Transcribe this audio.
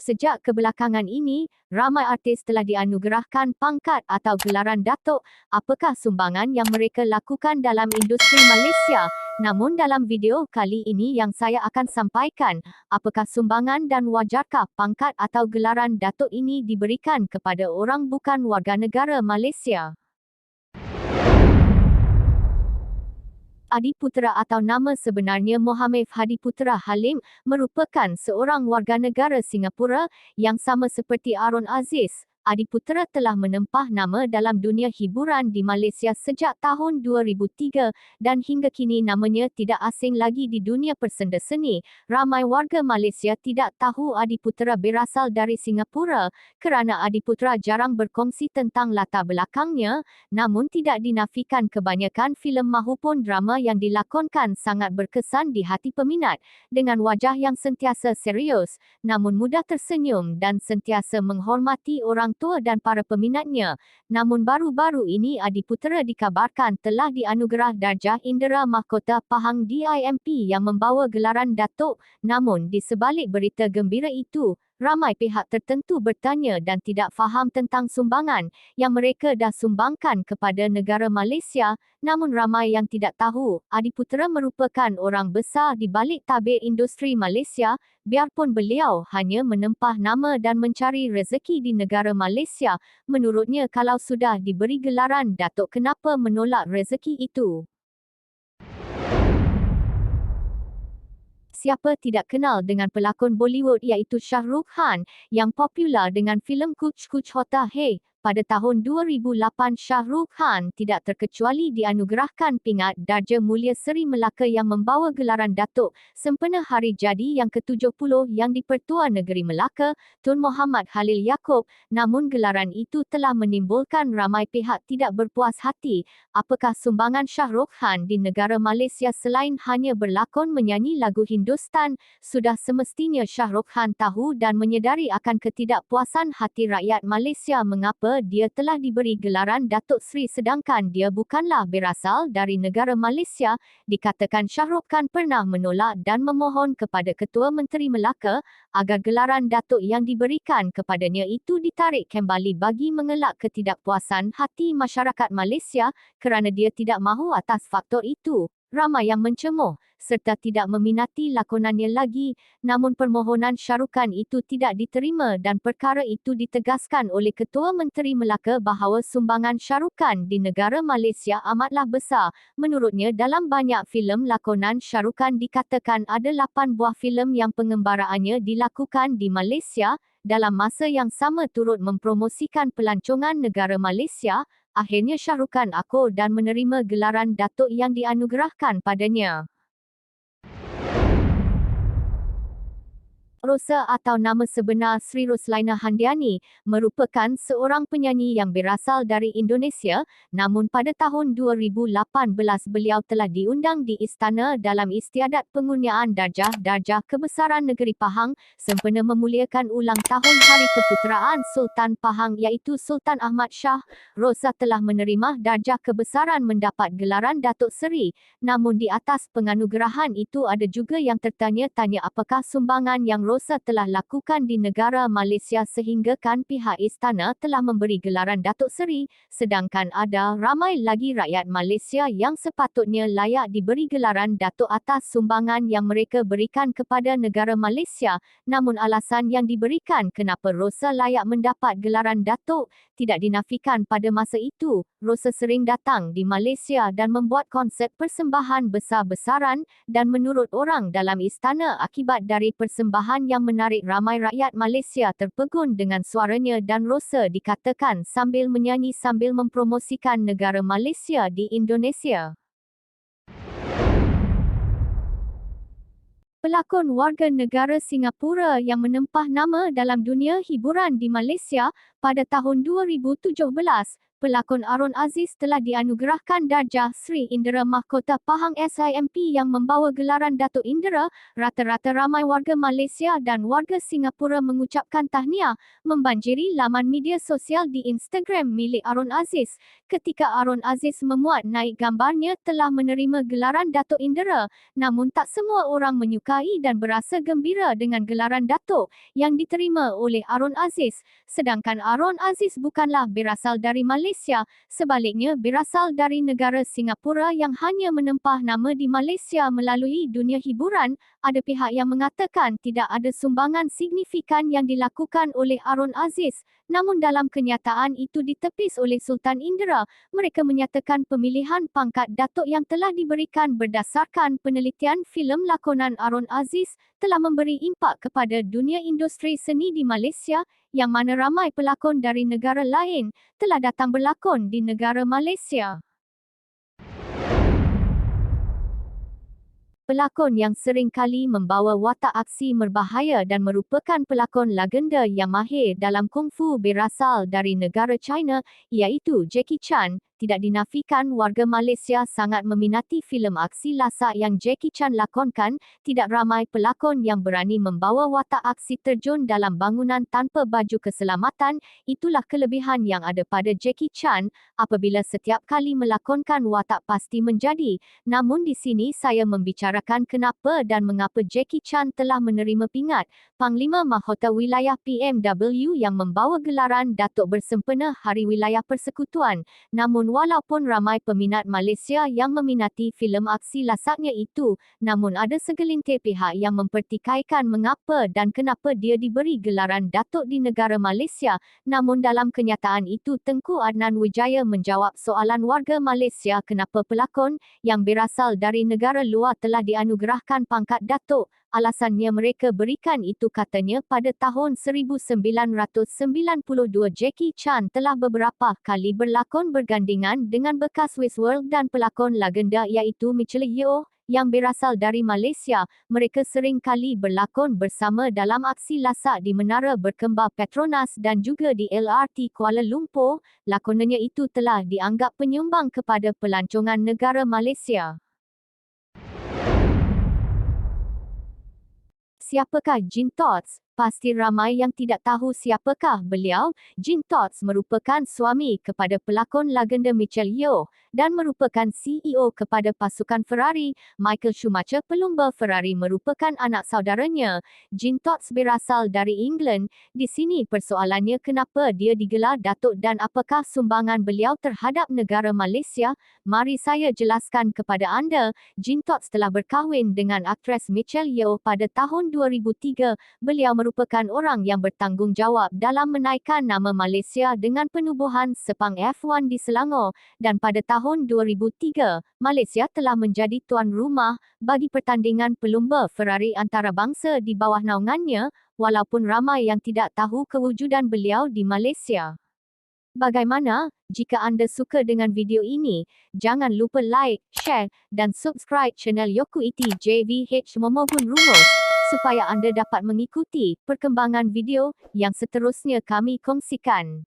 Sejak kebelakangan ini, ramai artis telah dianugerahkan pangkat atau gelaran Datuk. Apakah sumbangan yang mereka lakukan dalam industri Malaysia? Namun dalam video kali ini yang saya akan sampaikan, apakah sumbangan dan wajarkah pangkat atau gelaran Datuk ini diberikan kepada orang bukan warganegara Malaysia? Adiputera atau nama sebenarnya Mohammed Hadiputera Halim merupakan seorang warganegara Singapura yang sama seperti Aaron Aziz. Adiputera telah menempah nama dalam dunia hiburan di Malaysia sejak tahun 2003 dan hingga kini namanya tidak asing lagi di dunia persenda seni. Ramai warga Malaysia tidak tahu Adiputera berasal dari Singapura kerana Adiputera jarang berkongsi tentang latar belakangnya, namun tidak dinafikan kebanyakan filem mahupun drama yang dilakonkan sangat berkesan di hati peminat dengan wajah yang sentiasa serius namun mudah tersenyum dan sentiasa menghormati orang tua dan para peminatnya. Namun baru-baru ini Adiputera dikabarkan telah dianugerah darjah Indera Mahkota Pahang DIMP yang membawa gelaran Datuk. Namun di sebalik berita gembira itu, ramai pihak tertentu bertanya dan tidak faham tentang sumbangan yang mereka dah sumbangkan kepada negara Malaysia. Namun ramai yang tidak tahu, Adiputera merupakan orang besar di balik tabir industri Malaysia. Biarpun beliau hanya menempah nama dan mencari rezeki di negara Malaysia, menurutnya kalau sudah diberi gelaran Datuk, kenapa menolak rezeki itu? Siapa tidak kenal dengan pelakon Bollywood iaitu Shah Rukh Khan yang popular dengan filem Kuch Kuch Hota Hai. Pada tahun 2008, Shah Rukh Khan tidak terkecuali dianugerahkan pingat Darjah Mulia Seri Melaka yang membawa gelaran Datuk sempena hari jadi yang ke-70 yang di-Pertua Negeri Melaka, Tun Muhammad Khalil Yaakob. Namun gelaran itu telah menimbulkan ramai pihak tidak berpuas hati. Apakah sumbangan Shah Rukh Khan di negara Malaysia selain hanya berlakon menyanyi lagu Hindustan? Sudah semestinya Shah Rukh Khan tahu dan menyedari akan ketidakpuasan hati rakyat Malaysia mengapa dia telah diberi gelaran Datuk Seri sedangkan dia bukanlah berasal dari negara Malaysia. Dikatakan Shah Rukh Khan pernah menolak dan memohon kepada Ketua Menteri Melaka agar gelaran Datuk yang diberikan kepadanya itu ditarik kembali bagi mengelak ketidakpuasan hati masyarakat Malaysia kerana dia tidak mahu atas faktor itu. Ramai yang mencemooh serta tidak meminati lakonannya lagi. Namun permohonan Shah Rukh Khan itu tidak diterima dan perkara itu ditegaskan oleh Ketua Menteri Melaka bahawa sumbangan Shah Rukh Khan di negara Malaysia amatlah besar. Menurutnya dalam banyak filem lakonan Shah Rukh Khan dikatakan ada 8 buah filem yang pengembaraannya dilakukan di Malaysia. Dalam masa yang sama turut mempromosikan pelancongan negara Malaysia. Akhirnya Shah Rukh Khan akur dan menerima gelaran Datuk yang dianugerahkan padanya. Rosa atau nama sebenar Sri Roslaina Handiani merupakan seorang penyanyi yang berasal dari Indonesia, namun pada tahun 2018 beliau telah diundang di istana dalam istiadat pengurniaan darjah kebesaran negeri Pahang sempena memuliakan ulang tahun Hari Keputeraan Sultan Pahang iaitu Sultan Ahmad Shah. Rosa telah menerima darjah kebesaran mendapat gelaran Datuk Seri, namun di atas penganugerahan itu ada juga yang tertanya-tanya apakah sumbangan yang Rosa telah lakukan di negara Malaysia sehinggakan pihak istana telah memberi gelaran Datuk Seri, sedangkan ada ramai lagi rakyat Malaysia yang sepatutnya layak diberi gelaran Datuk atas sumbangan yang mereka berikan kepada negara Malaysia. Namun alasan yang diberikan kenapa Rosa layak mendapat gelaran Datuk tidak dinafikan. Pada masa itu, Rosa sering datang di Malaysia dan membuat konsert persembahan besar-besaran dan menurut orang dalam istana akibat dari persembahan yang menarik ramai rakyat Malaysia terpegun dengan suaranya dan Rosa dikatakan sambil menyanyi sambil mempromosikan negara Malaysia di Indonesia. Pelakon warga negara Singapura yang menempah nama dalam dunia hiburan di Malaysia pada tahun 2017, pelakon Aaron Aziz telah dianugerahkan darjah Sri Indera Mahkota Pahang SIMP yang membawa gelaran Datuk Indera. Rata-rata ramai warga Malaysia dan warga Singapura mengucapkan tahniah membanjiri laman media sosial di Instagram milik Aaron Aziz ketika Aaron Aziz memuat naik gambarnya telah menerima gelaran Datuk Indera. Namun tak semua orang menyukai dan berasa gembira dengan gelaran Datuk yang diterima oleh Aaron Aziz. Sedangkan Aaron Aziz bukanlah berasal dari Malaysia, sebaliknya berasal dari negara Singapura yang hanya menempah nama di Malaysia melalui dunia hiburan. Ada pihak yang mengatakan tidak ada sumbangan signifikan yang dilakukan oleh Aaron Aziz, namun dalam kenyataan itu ditepis oleh Sultan Indera. Mereka menyatakan pemilihan pangkat Datuk yang telah diberikan berdasarkan penelitian filem lakonan Aaron Aziz telah memberi impak kepada dunia industri seni di Malaysia, yang mana ramai pelakon dari negara lain telah datang berlakon di negara Malaysia. Pelakon yang sering kali membawa watak aksi berbahaya dan merupakan pelakon legenda yang mahir dalam kungfu berasal dari negara China, iaitu Jackie Chan. Tidak dinafikan warga Malaysia sangat meminati filem aksi lasak yang Jackie Chan lakonkan. Tidak ramai pelakon yang berani membawa watak aksi terjun dalam bangunan tanpa baju keselamatan. Itulah kelebihan yang ada pada Jackie Chan apabila setiap kali melakonkan watak pasti menjadi. Namun di sini saya membicarakan kenapa dan mengapa Jackie Chan telah menerima pingat Panglima Mahkota Wilayah PMW yang membawa gelaran Datuk bersempena Hari Wilayah Persekutuan. Namun walaupun ramai peminat Malaysia yang meminati filem aksi lasaknya itu, namun ada segelintir pihak yang mempertikaikan mengapa dan kenapa dia diberi gelaran Datuk di negara Malaysia. Namun dalam kenyataan itu, Tengku Adnan Wijaya menjawab soalan warga Malaysia kenapa pelakon yang berasal dari negara luar telah dianugerahkan pangkat Datuk. Alasannya mereka berikan itu, katanya, pada tahun 1992 Jackie Chan telah beberapa kali berlakon bergandingan dengan bekas Westworld dan pelakon legenda iaitu Michelle Yeoh yang berasal dari Malaysia. Mereka sering kali berlakon bersama dalam aksi lasak di Menara Berkembar Petronas dan juga di LRT Kuala Lumpur. Lakonannya itu telah dianggap penyumbang kepada pelancongan negara Malaysia. Siapakah Jean Todt? Pasti ramai yang tidak tahu siapakah beliau. Jean Todt merupakan suami kepada pelakon legenda Michelle Yeoh dan merupakan CEO kepada pasukan Ferrari. Michael Schumacher, pelumba Ferrari, merupakan anak saudaranya. Jean Todt berasal dari England. Di sini persoalannya, kenapa dia digelar Datuk dan apakah sumbangan beliau terhadap negara Malaysia? Mari saya jelaskan kepada anda. Jean Todt telah berkahwin dengan aktris Michelle Yeoh pada tahun 2003. Beliau merupakan orang yang bertanggungjawab dalam menaikkan nama Malaysia dengan penubuhan sepang F1 di Selangor, dan pada tahun 2003, Malaysia telah menjadi tuan rumah bagi pertandingan pelumba Ferrari antarabangsa di bawah naungannya, walaupun ramai yang tidak tahu kewujudan beliau di Malaysia. Bagaimana? Jika anda suka dengan video ini, jangan lupa like, share dan subscribe channel Yoku Iti JVH Momogun Rumus, supaya anda dapat mengikuti perkembangan video yang seterusnya kami kongsikan.